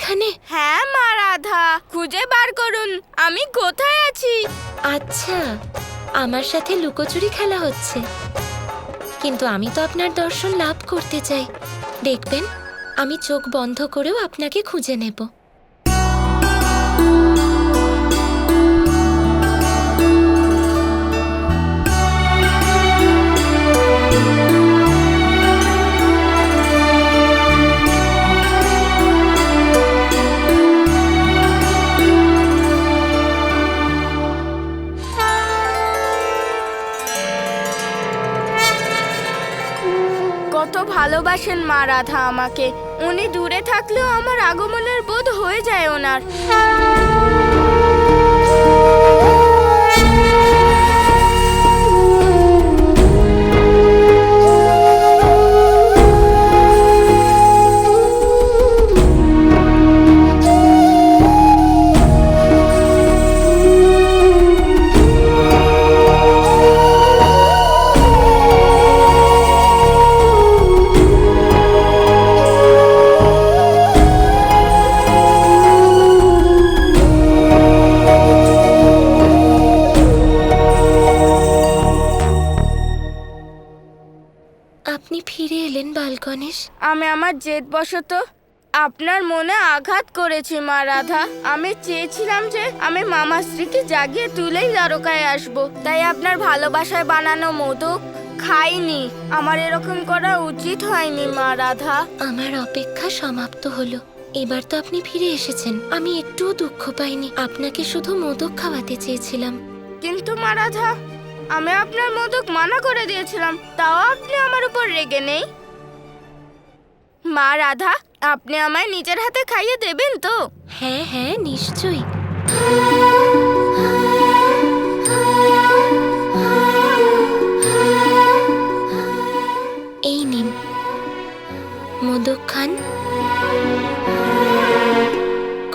এখানে? হ্যাঁ মা রাধা, খুঁজে বার করুন আমি কোথায় আছি। আচ্ছা, আমার সাথে লুকোচুরি খেলা হচ্ছে, কিন্তু আমি তো আপনার দর্শন লাভ করতে চাই। দেখবেন, আমি চোখ বন্ধ করেও আপনাকে খুঁজে নেব। কত ভালোবাসেন মা রাধা আমাকে। উনি দূরে থাকলেও আমার আগমনের বোধ হয়ে যায় ওনার। আপনি ফিরে এলেন বালগণেশ। আমি আমার জেদবশত আপনার মনে আঘাত করেছি মা রাধা। আমি চেয়েছিলাম যে আমি মামা স্ত্রীকে জাগিয়ে তুলেই দ্বারকায় আসবো, তাই আপনার ভালোবাসায় বানানো মোদক খাইনি। আমার এরকম করা উচিত হয়নি মা রাধা। আমার অপেক্ষা সমাপ্ত হলো। এবার তো আপনি ফিরে এসেছেন, আমি একটুও দুঃখ পাইনি। আপনাকে শুধু মোদক খাওয়াতে চেয়েছিলাম। কিন্তু মা রাধা, আমি আপনার মোদক মানা করে দিয়েছিলাম, তাও আপনি আমার উপর রেগে নেই। মা রাধা, আপনি আমায় নিজের হাতে খাইয়ে দেবেন তো? হ্যাঁ হ্যাঁ, নিশ্চয়ই। এই নিন, মোদক খান।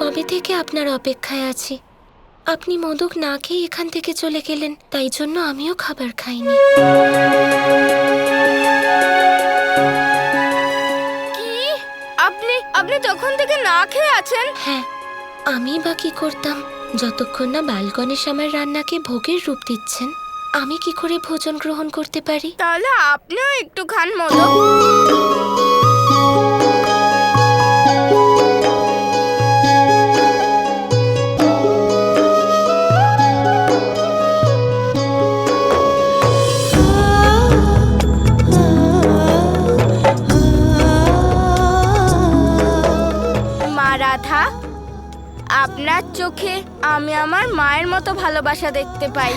কবে থেকে আপনার অপেক্ষায় আছি। আপনি মোদক না খেয়ে এখান থেকে চলে গেলেন, তাই জন্য আমিও খাবার খাইনি। কি? আপনি তখন থেকে না খেয়ে আছেন? হ্যাঁ, আমি বা কি করতাম? যতক্ষণ না বালগণেশ আমার রান্নাকে ভোগের রূপ দিচ্ছেন, আমি কি করে ভোজন গ্রহণ করতে পারি? তাহলে আপনিও একটু খান মোদক। মা রাধা, আপনার চোখে আমি আমার মায়ের মতো ভালোবাসা দেখতে পাই।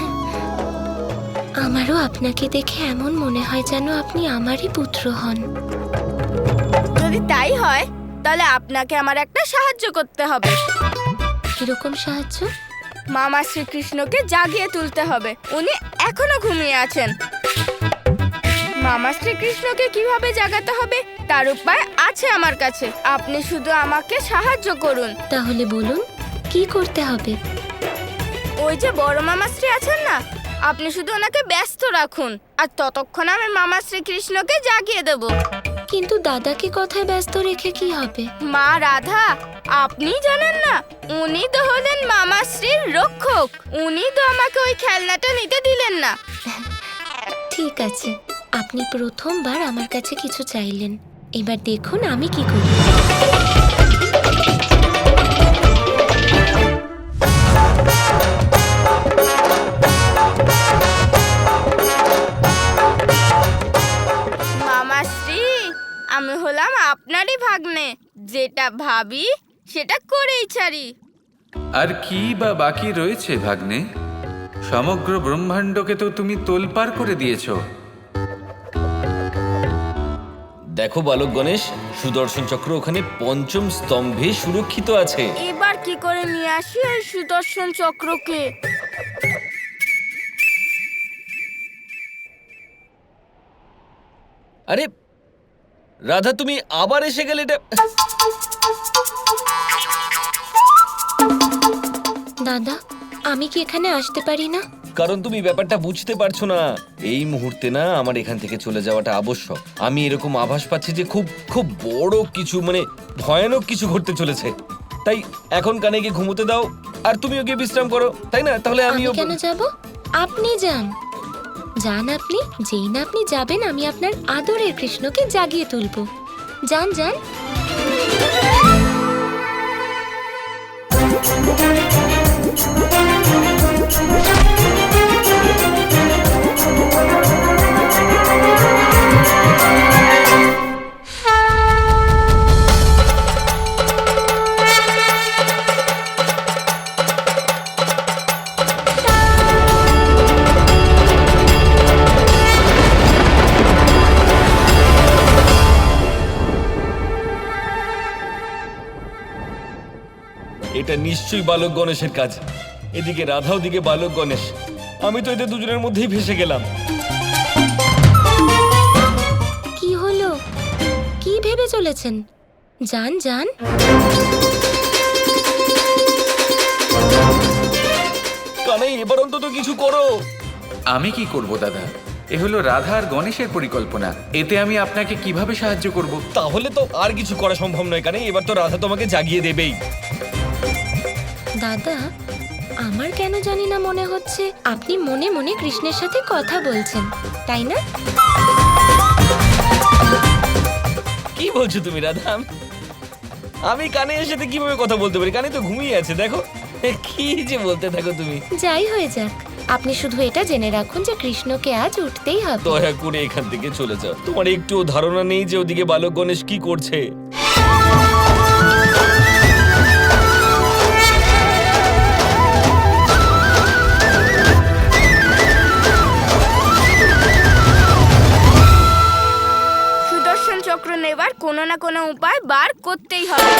আমারও আপনাকে দেখে এমন মনে হয় যেন আপনি আমারই পুত্র হন। যদি তাই হয়, তাহলে আপনাকে আমার একটা সাহায্য করতে হবে। কিরকম সাহায্য? মামা শ্রীকৃষ্ণকে জাগিয়ে তুলতে হবে। উনি এখনো ঘুমিয়ে আছেন। মামা শ্রীকৃষ্ণকে কিভাবে জাগাতে হবে তার উপায় আছে আমার কাছে। আপনি শুধু আমাকে সাহায্য করুন। তাহলে বলুন, কি করতে হবে? ওই যে বড় মামা শ্রী আছেন না, আপনি শুধু ওনাকে ব্যস্ত রাখুন, আর ততক্ষণ আমি মামা শ্রীকৃষ্ণকে জাগিয়ে দেব। কিন্তু দাদাকে কথায় ব্যস্ত রেখে কি হবে? মা রাধা, আপনি জানেন না, উনি তো হলেন মামা শ্রীর রক্ষক। উনি তো আমাকে ওই খেলনাটা নিতে দিলেন না। ঠিক আছে, আপনি প্রথমবার আমার কাছে কিছু চাইলেন, এবার দেখুন আমি কি করি। মামা শ্রী, আমি হলাম আপনারই ভাগ্নে। যেটা ভাবি সেটা করেই ছাড়ি। আর কি বা বাকি রয়েছে ভাগ্নে? সমগ্র ব্রহ্মাণ্ডকে তো তুমি তোলপাড় করে দিয়েছো। দেখো বালক গণেশ, সুদর্শন চক্র ওখানে পঞ্চম স্তম্ভে সুরক্ষিত আছে। এবার কি করে নিয়ে আসি ওই সুদর্শন চক্রকে? আরে রাধা, তুমি আবার এসে গেলে। দাদা, আমি কি এখানে আসতে পারি না? কারণ তুমি ব্যাপারটা বুঝতে পারছো না। এই মুহূর্তে না আমার এখান থেকে চলে যাওয়াটা আবশ্যক। আমি এরকম আভাস পাচ্ছি যে খুব খুব বড় কিছু, মানে ভয়ানক কিছু ঘটতে চলেছে। তাই এখন কানেকে ঘুমোতে দাও আর তুমি ওকে বিশ্রাম করো, তাই না? তাহলে আমি আমিও কেন যাব? আপনি যান, যান আপনি। যেই না আপনি যাবেন আমি আপনার আদরের কৃষ্ণকে জাগিয়ে তুলবো। যান যান। এটা নিশ্চয়ই বালক গণেশের কাজ। এদিকে রাধা, ওদিকে বালক গণেশ। আমি তো এদের দুজনের মধ্যেই ভেসে গেলাম। কি হলো? কি ভেবে চলেছেন? যান যান। কানাই, এবার অন্তত কিছু করো। আমি কি করব দাদা? এ হলো রাধা আর গণেশের পরিকল্পনা। এতে আমি আপনাকে কিভাবে সাহায্য করব? তাহলে তো আর কিছু করা সম্ভব নয় কানাই, এবার তো রাধা তোমাকে জাগিয়ে দেবেই। দাদা, আমার কেন জানি না মনে হচ্ছে আপনি মনে মনে কৃষ্ণের সাথে কথা বলছেন, তাই না? কি বলছো তুমি রাধা? আমি কানের সাথে কিভাবে কথা বলতে পারি? কানে তো ঘুমিয়ে আছে, দেখো। কি যে বলতে থাকো তুমি। যাই হয়ে যাক, আপনি শুধু এটা জেনে রাখুন যে কৃষ্ণকে আজ উঠতেই হবে। দয়া করে এখান থেকে চলে যাও। তোমার একটু ধারণা নেই যে ওদিকে বালক গণেশ কি করছে। সুদর্শন চক্র নেবার কোনো না কোনো উপায় বার করতেই হবে।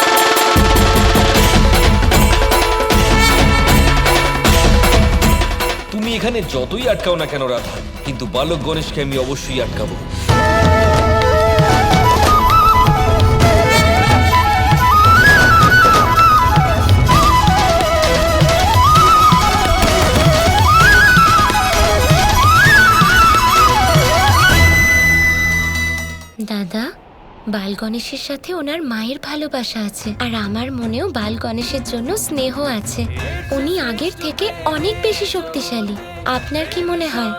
তুমি এখানে যতই আটকাও না কেন রাধা, কিন্তু বালক গণেশকে আমি অবশ্যই আটকাবো। দাদা, বাল গণেশের সাথে ওনার মায়ের ভালোবাসা আছে, আর আমার মনেও বাল গণেশের জন্য স্নেহ আছে। উনি আগের থেকে অনেক বেশি শক্তিশালী। আপনার কি মনে হয়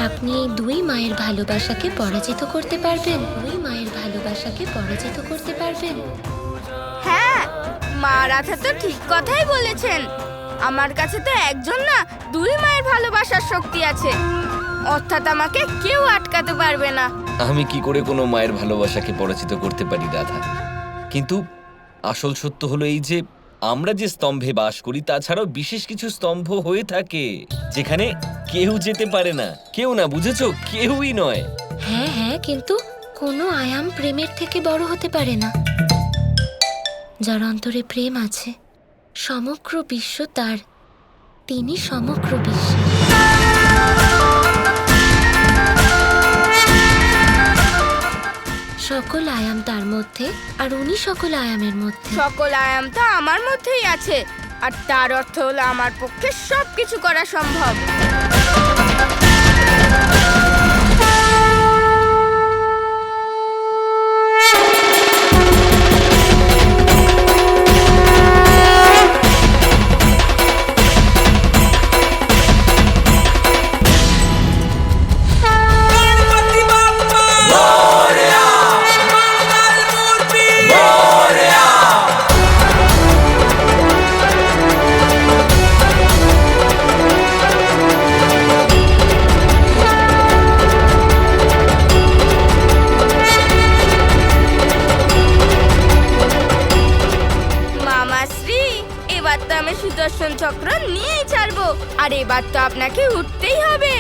আপনি এই দুই মায়ের ভালোবাসাকে পরাজিত করতে পারবেন? দুই মায়ের ভালোবাসাকে পরাজিত করতে পারবেন? হ্যাঁ, মা রাধা তো ঠিক কথাই বলেছেন। আমার কাছে তো একজন না, দুই মায়ের ভালোবাসার শক্তি আছে। অর্থাৎ আমাকে কেউ আটকাতে পারবে না। আমি কি করে কোনো মায়ের ভালোবাসাকে পরাজিত করতে পারি রাধা? কিন্তু আসল সত্য হলো এই যে আমরা যে স্তম্ভে বাস করি তাছাড়াও বিশেষ কিছু স্তম্ভ হয়ে থাকে যেখানে কেউ যেতে পারে না। কেউ না, বুঝেছো? কেউই নয়। হ্যাঁ হ্যাঁ, কিন্তু কোনো আয়াম প্রেমের থেকে বড় হতে পারে না। যার অন্তরে প্রেম আছে, সমগ্র বিশ্ব তার। তিনি সমগ্র বিশ্ব। সকল আয়াম তার মধ্যে, আর উনি সকল আয়ামের মধ্যে। সকল আয়াম তো আমার মধ্যেই আছে, আর তার অর্থ হলো আমার পক্ষে সবকিছু করা সম্ভব। এবার তো আমি সুদর্শন চক্র নিয়েই ছাড়বো, আর এবার তো আপনাকে উঠতেই হবে।